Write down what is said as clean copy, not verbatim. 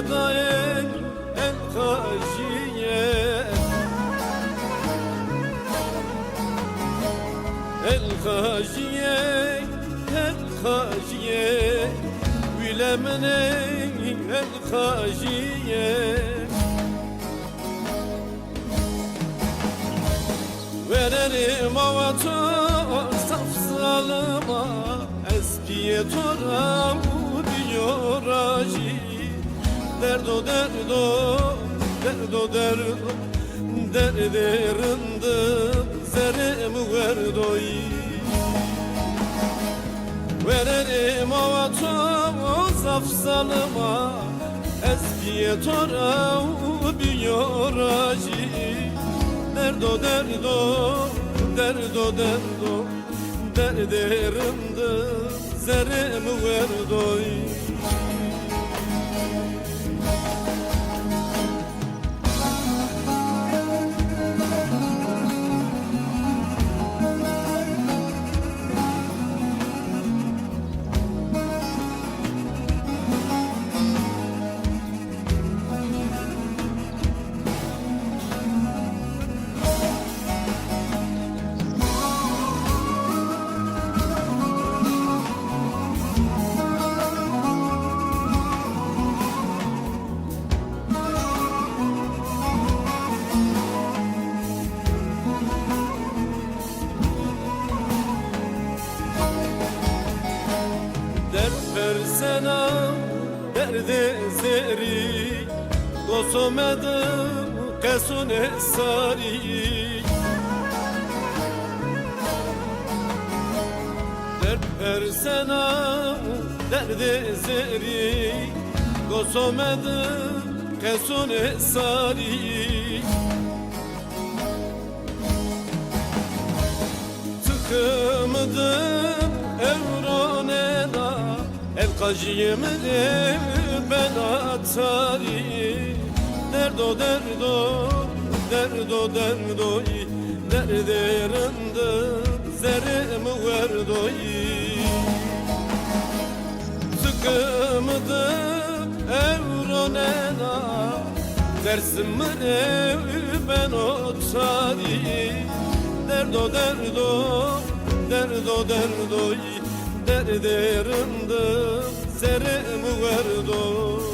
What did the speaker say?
dael el kajiye El kajiye El kajiye Bilemene el kajiye Verelim avatu safsalıma Eskiye toram diyor acı Derdo derdo derdo derdo Derderındım zerim verdoy Verelim avatu safsalıma Eskiye toram diyor acı Derdo derdo derdo derdo Derderındım zerim verdoy Versena derde zeri Kosomedim kesune sari Dert versena derde zeri Kosomedim kesune sari Tıkımdım evronena El kajiyemde ben atari Derdo derdo derdo derdo Derderındım zerim verdoy Sıkımdım evronena Dersim rev ben otari Derdo derdo derdo derdo Derderındım zerim verdoy